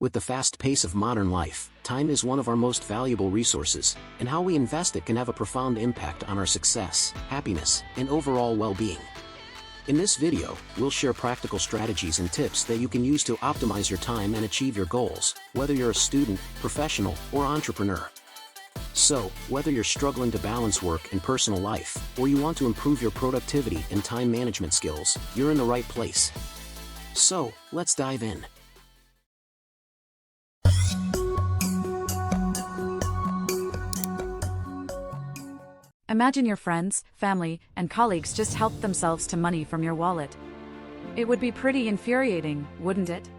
With the fast pace of modern life, time is one of our most valuable resources, and how we invest it can have a profound impact on our success, happiness, and overall well-being. In this video, we'll share practical strategies and tips that you can use to optimize your time and achieve your goals, whether you're a student, professional, or entrepreneur. So, whether you're struggling to balance work and personal life, or you want to improve your productivity and time management skills, you're in the right place. So, let's dive in. Imagine your friends, family, and colleagues just helped themselves to money from your wallet. It would be pretty infuriating, wouldn't it?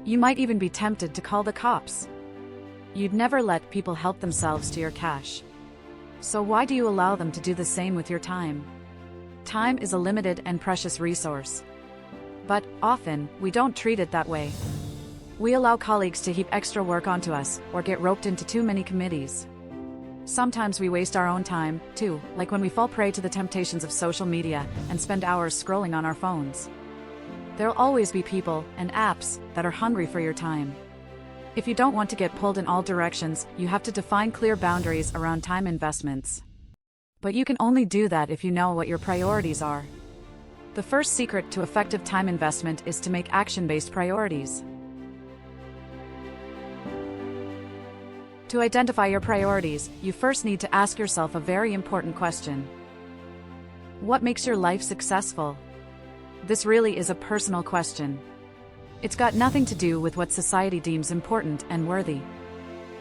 You might even be tempted to call the cops. You'd never let people help themselves to your cash. So why do you allow them to do the same with your time? Time is a limited and precious resource. But, often, we don't treat it that way. We allow colleagues to heap extra work onto us, or get roped into too many committees. Sometimes we waste our own time, too, like when we fall prey to the temptations of social media and spend hours scrolling on our phones. There'll always be people and apps that are hungry for your time. If you don't want to get pulled in all directions, you have to define clear boundaries around time investments. But you can only do that if you know what your priorities are. The first secret to effective time investment is to make action-based priorities. To identify your priorities, you first need to ask yourself a very important question. What makes your life successful? This really is a personal question. It's got nothing to do with what society deems important and worthy.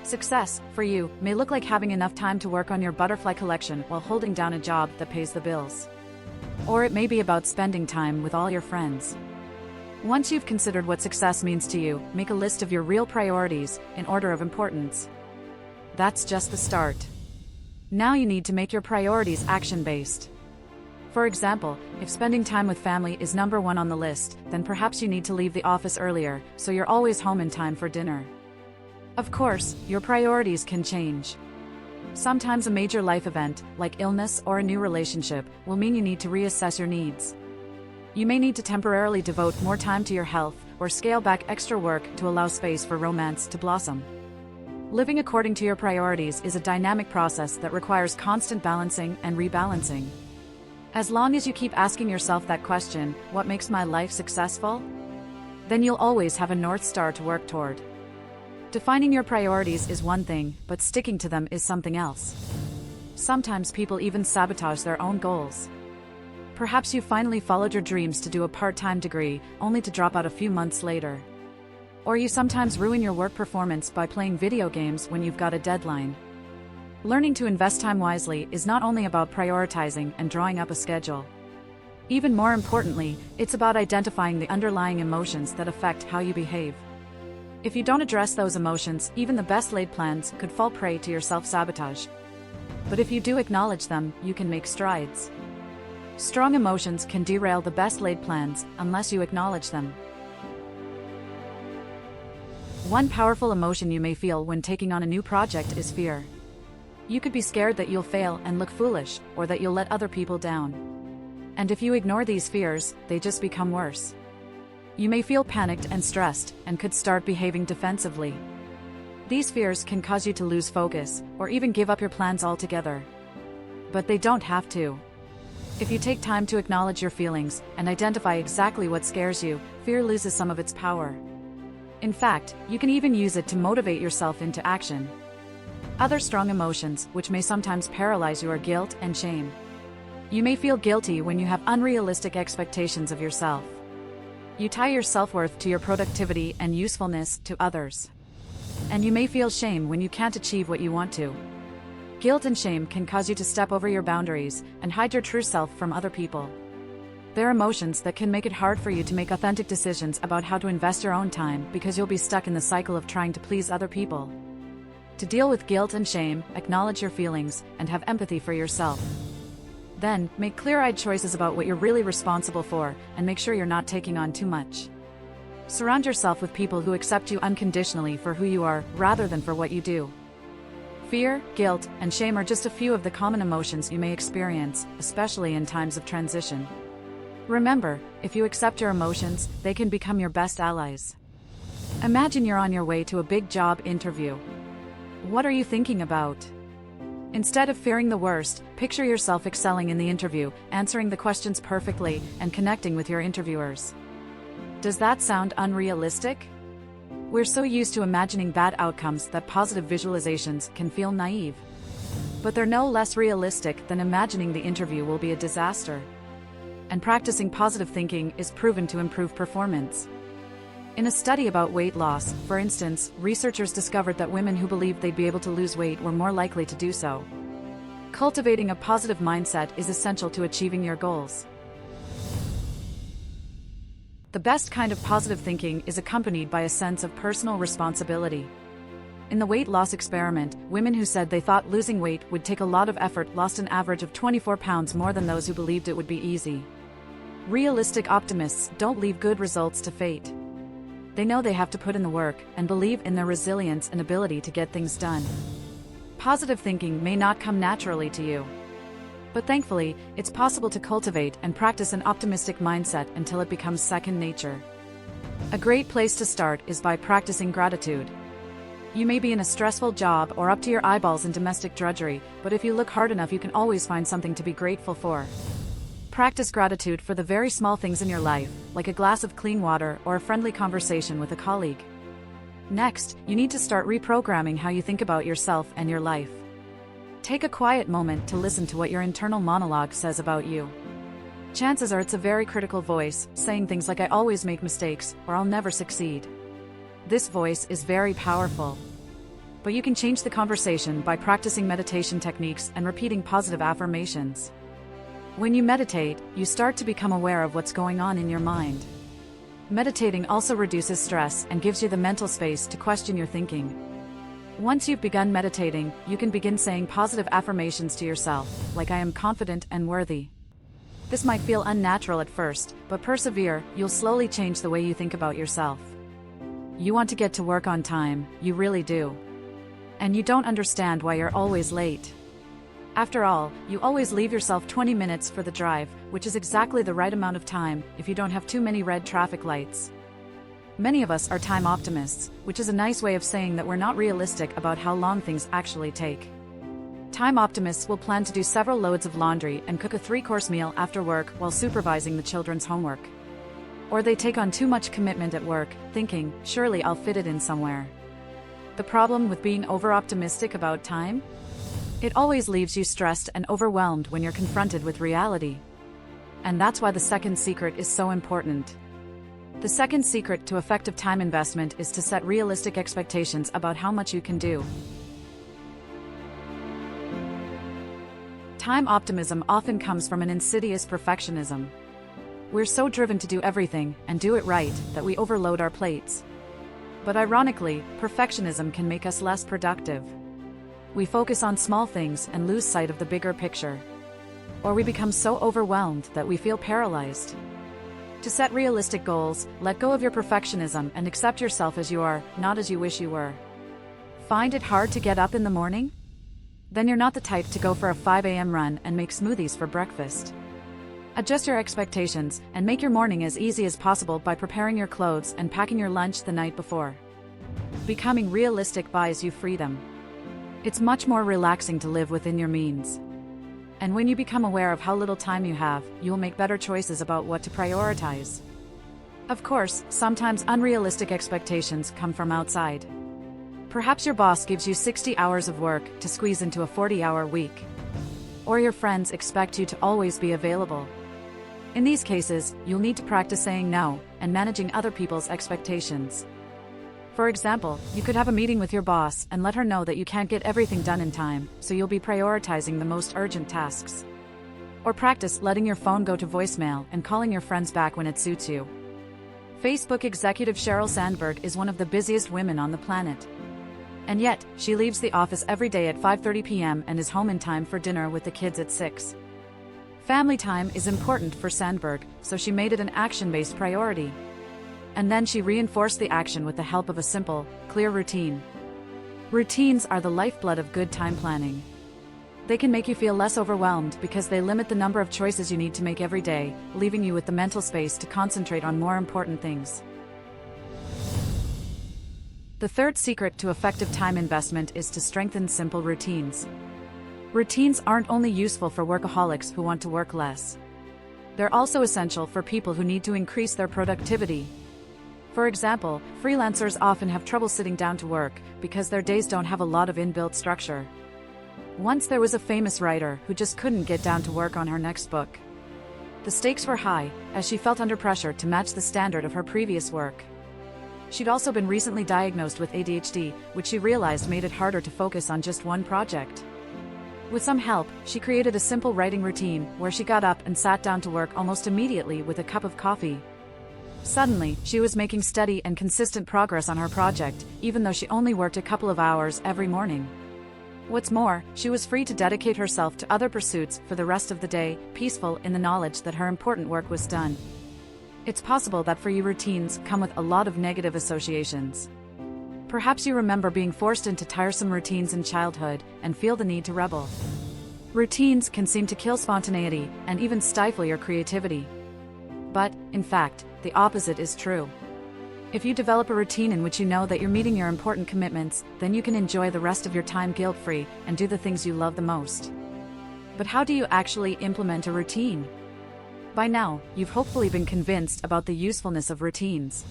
Success, for you, may look like having enough time to work on your butterfly collection while holding down a job that pays the bills. Or it may be about spending time with all your friends. Once you've considered what success means to you, make a list of your real priorities in order of importance. That's just the start. Now you need to make your priorities action-based. For example, if spending time with family is number one on the list, then perhaps you need to leave the office earlier, so you're always home in time for dinner. Of course, your priorities can change. Sometimes a major life event, like illness or a new relationship, will mean you need to reassess your needs. You may need to temporarily devote more time to your health, or scale back extra work to allow space for romance to blossom. Living according to your priorities is a dynamic process that requires constant balancing and rebalancing. As long as you keep asking yourself that question, what makes my life successful? Then you'll always have a North Star to work toward. Defining your priorities is one thing, but sticking to them is something else. Sometimes people even sabotage their own goals. Perhaps you finally followed your dreams to do a part-time degree, only to drop out a few months later. Or you sometimes ruin your work performance by playing video games when you've got a deadline. Learning to invest time wisely is not only about prioritizing and drawing up a schedule. Even more importantly, it's about identifying the underlying emotions that affect how you behave. If you don't address those emotions, even the best laid plans could fall prey to your self-sabotage. But if you do acknowledge them, you can make strides. Strong emotions can derail the best laid plans unless you acknowledge them. One powerful emotion you may feel when taking on a new project is fear. You could be scared that you'll fail and look foolish, or that you'll let other people down. And if you ignore these fears, they just become worse. You may feel panicked and stressed, and could start behaving defensively. These fears can cause you to lose focus, or even give up your plans altogether. But they don't have to. If you take time to acknowledge your feelings, and identify exactly what scares you, fear loses some of its power. In fact, you can even use it to motivate yourself into action. Other strong emotions, which may sometimes paralyze you, are guilt and shame. You may feel guilty when you have unrealistic expectations of yourself. You tie your self-worth to your productivity and usefulness to others. And you may feel shame when you can't achieve what you want to. Guilt and shame can cause you to step over your boundaries and hide your true self from other people. They're emotions that can make it hard for you to make authentic decisions about how to invest your own time, because you'll be stuck in the cycle of trying to please other people. To deal with guilt and shame, acknowledge your feelings, and have empathy for yourself. Then, make clear-eyed choices about what you're really responsible for, and make sure you're not taking on too much. Surround yourself with people who accept you unconditionally for who you are, rather than for what you do. Fear, guilt, and shame are just a few of the common emotions you may experience, especially in times of transition. Remember, if you accept your emotions, they can become your best allies. Imagine you're on your way to a big job interview. What are you thinking about? Instead of fearing the worst, picture yourself excelling in the interview, answering the questions perfectly, and connecting with your interviewers. Does that sound unrealistic? We're so used to imagining bad outcomes that positive visualizations can feel naive. But they're no less realistic than imagining the interview will be a disaster. And practicing positive thinking is proven to improve performance. In a study about weight loss, for instance, researchers discovered that women who believed they'd be able to lose weight were more likely to do so. Cultivating a positive mindset is essential to achieving your goals. The best kind of positive thinking is accompanied by a sense of personal responsibility. In the weight loss experiment, women who said they thought losing weight would take a lot of effort lost an average of 24 pounds more than those who believed it would be easy. Realistic optimists don't leave good results to fate. They know they have to put in the work and believe in their resilience and ability to get things done. Positive thinking may not come naturally to you. But thankfully, it's possible to cultivate and practice an optimistic mindset until it becomes second nature. A great place to start is by practicing gratitude. You may be in a stressful job or up to your eyeballs in domestic drudgery, but if you look hard enough, you can always find something to be grateful for. Practice gratitude for the very small things in your life, like a glass of clean water or a friendly conversation with a colleague. Next, you need to start reprogramming how you think about yourself and your life. Take a quiet moment to listen to what your internal monologue says about you. Chances are it's a very critical voice, saying things like "I always make mistakes" or "I'll never succeed." This voice is very powerful. But you can change the conversation by practicing meditation techniques and repeating positive affirmations. When you meditate, you start to become aware of what's going on in your mind. Meditating also reduces stress and gives you the mental space to question your thinking. Once you've begun meditating, you can begin saying positive affirmations to yourself, like "I am confident and worthy." This might feel unnatural at first, but persevere, you'll slowly change the way you think about yourself. You want to get to work on time, you really do. And you don't understand why you're always late. After all, you always leave yourself 20 minutes for the drive, which is exactly the right amount of time if you don't have too many red traffic lights. Many of us are time optimists, which is a nice way of saying that we're not realistic about how long things actually take. Time optimists will plan to do several loads of laundry and cook a 3-course meal after work while supervising the children's homework. Or they take on too much commitment at work, thinking, "Surely I'll fit it in somewhere." The problem with being over-optimistic about time? It always leaves you stressed and overwhelmed when you're confronted with reality. And that's why the second secret is so important. The second secret to effective time investment is to set realistic expectations about how much you can do. Time optimism often comes from an insidious perfectionism. We're so driven to do everything and do it right that we overload our plates. But ironically, perfectionism can make us less productive. We focus on small things and lose sight of the bigger picture. Or we become so overwhelmed that we feel paralyzed. To set realistic goals, let go of your perfectionism and accept yourself as you are, not as you wish you were. Find it hard to get up in the morning? Then you're not the type to go for a 5 a.m. run and make smoothies for breakfast. Adjust your expectations and make your morning as easy as possible by preparing your clothes and packing your lunch the night before. Becoming realistic buys you freedom. It's much more relaxing to live within your means. And when you become aware of how little time you have, you'll make better choices about what to prioritize. Of course, sometimes unrealistic expectations come from outside. Perhaps your boss gives you 60 hours of work to squeeze into a 40-hour week. Or your friends expect you to always be available. In these cases, you'll need to practice saying no and managing other people's expectations. For example, you could have a meeting with your boss and let her know that you can't get everything done in time, so you'll be prioritizing the most urgent tasks. Or practice letting your phone go to voicemail and calling your friends back when it suits you. Facebook executive Sheryl Sandberg is one of the busiest women on the planet. And yet, she leaves the office every day at 5:30 p.m. and is home in time for dinner with the kids at 6. Family time is important for Sandberg, so she made it an action-based priority. And then she reinforced the action with the help of a simple, clear routine. Routines are the lifeblood of good time planning. They can make you feel less overwhelmed because they limit the number of choices you need to make every day, leaving you with the mental space to concentrate on more important things. The third secret to effective time investment is to strengthen simple routines. Routines aren't only useful for workaholics who want to work less. They're also essential for people who need to increase their productivity. For example, freelancers often have trouble sitting down to work because their days don't have a lot of inbuilt structure. Once there was a famous writer who just couldn't get down to work on her next book. The stakes were high, as she felt under pressure to match the standard of her previous work. She'd also been recently diagnosed with ADHD, which she realized made it harder to focus on just one project. With some help, she created a simple writing routine where she got up and sat down to work almost immediately with a cup of coffee. Suddenly, she was making steady and consistent progress on her project, even though she only worked a couple of hours every morning. What's more, she was free to dedicate herself to other pursuits for the rest of the day, peaceful in the knowledge that her important work was done. It's possible that for you routines come with a lot of negative associations. Perhaps you remember being forced into tiresome routines in childhood and feel the need to rebel. Routines can seem to kill spontaneity and even stifle your creativity. But, in fact, the opposite is true. If you develop a routine in which you know that you're meeting your important commitments, then you can enjoy the rest of your time guilt-free and do the things you love the most. But how do you actually implement a routine? By now, you've hopefully been convinced about the usefulness of routines.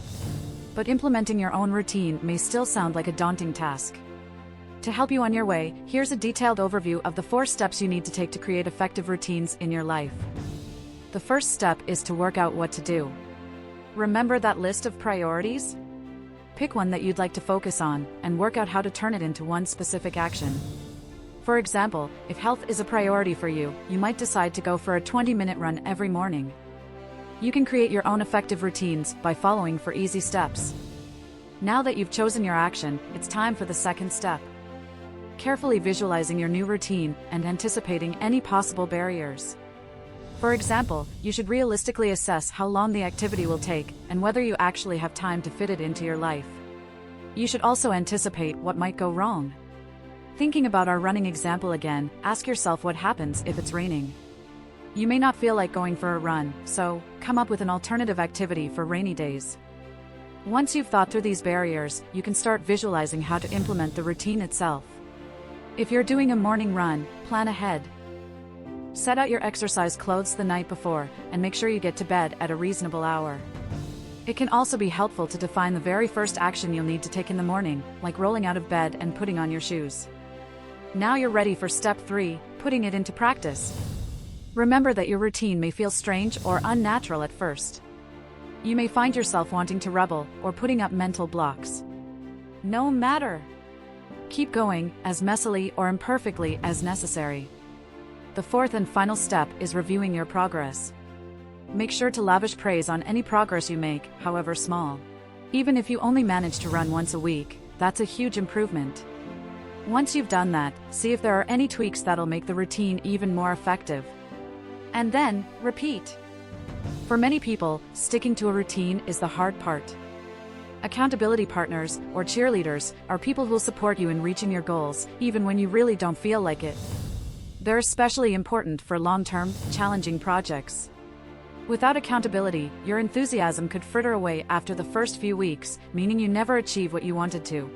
But implementing your own routine may still sound like a daunting task. To help you on your way, here's a detailed overview of the 4 steps you need to take to create effective routines in your life. The first step is to work out what to do. Remember that list of priorities? Pick one that you'd like to focus on, and work out how to turn it into one specific action. For example, if health is a priority for you, you might decide to go for a 20-minute run every morning. You can create your own effective routines by following 4 easy steps. Now that you've chosen your action, it's time for the second step. Carefully visualizing your new routine and anticipating any possible barriers. For example, you should realistically assess how long the activity will take and whether you actually have time to fit it into your life. You should also anticipate what might go wrong. Thinking about our running example again, ask yourself what happens if it's raining. You may not feel like going for a run, so come up with an alternative activity for rainy days. Once you've thought through these barriers, you can start visualizing how to implement the routine itself. If you're doing a morning run, plan ahead. Set out your exercise clothes the night before, and make sure you get to bed at a reasonable hour. It can also be helpful to define the very first action you'll need to take in the morning, like rolling out of bed and putting on your shoes. Now you're ready for step 3, putting it into practice. Remember that your routine may feel strange or unnatural at first. You may find yourself wanting to rebel or putting up mental blocks. No matter. Keep going, as messily or imperfectly as necessary. The 4th and final step is reviewing your progress. Make sure to lavish praise on any progress you make, however small. Even if you only manage to run once a week, that's a huge improvement. Once you've done that, see if there are any tweaks that'll make the routine even more effective. And then, repeat. For many people, sticking to a routine is the hard part. Accountability partners, or cheerleaders, are people who'll support you in reaching your goals, even when you really don't feel like it. They're especially important for long-term, challenging projects. Without accountability, your enthusiasm could fritter away after the first few weeks, meaning you never achieve what you wanted to.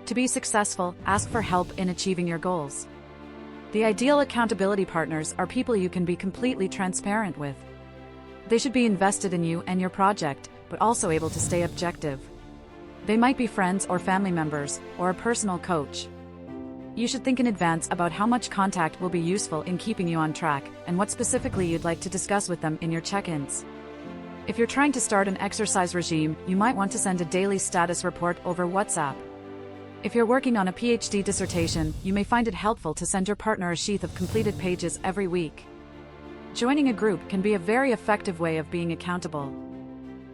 To be successful, ask for help in achieving your goals. The ideal accountability partners are people you can be completely transparent with. They should be invested in you and your project, but also able to stay objective. They might be friends or family members, or a personal coach. You should think in advance about how much contact will be useful in keeping you on track, and what specifically you'd like to discuss with them in your check-ins. If you're trying to start an exercise regime, you might want to send a daily status report over WhatsApp. If you're working on a PhD dissertation, you may find it helpful to send your partner a sheaf of completed pages every week. Joining a group can be a very effective way of being accountable.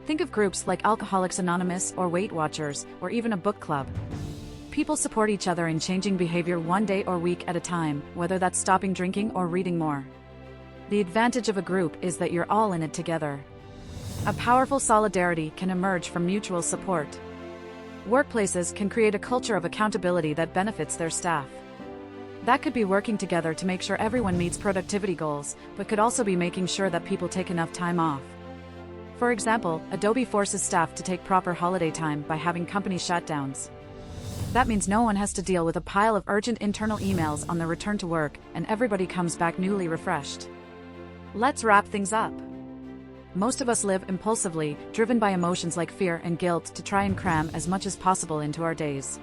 Think of groups like Alcoholics Anonymous or Weight Watchers, or even a book club. People support each other in changing behavior one day or week at a time, whether that's stopping drinking or reading more. The advantage of a group is that you're all in it together. A powerful solidarity can emerge from mutual support. Workplaces can create a culture of accountability that benefits their staff. That could be working together to make sure everyone meets productivity goals, but could also be making sure that people take enough time off. For example, Adobe forces staff to take proper holiday time by having company shutdowns. That means no one has to deal with a pile of urgent internal emails on their return to work, and everybody comes back newly refreshed. Let's wrap things up. Most of us live impulsively, driven by emotions like fear and guilt to try and cram as much as possible into our days.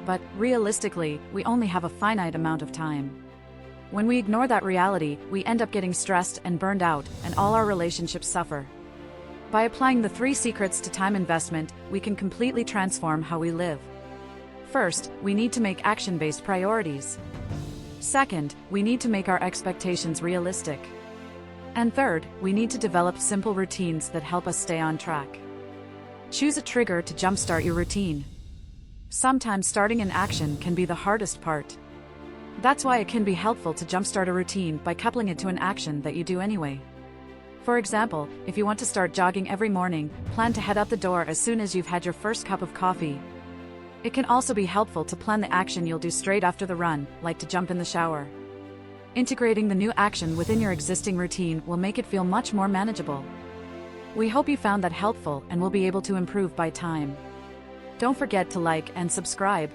But, realistically, we only have a finite amount of time. When we ignore that reality, we end up getting stressed and burned out, and all our relationships suffer. By applying the 3 secrets to time investment, we can completely transform how we live. First, we need to make action-based priorities. Second, we need to make our expectations realistic. And third, we need to develop simple routines that help us stay on track. Choose a trigger to jumpstart your routine. Sometimes starting an action can be the hardest part. That's why it can be helpful to jumpstart a routine by coupling it to an action that you do anyway. For example, if you want to start jogging every morning, plan to head out the door as soon as you've had your first cup of coffee. It can also be helpful to plan the action you'll do straight after the run, like to jump in the shower. Integrating the new action within your existing routine will make it feel much more manageable. We hope you found that helpful and will be able to improve by time. Don't forget to like and subscribe.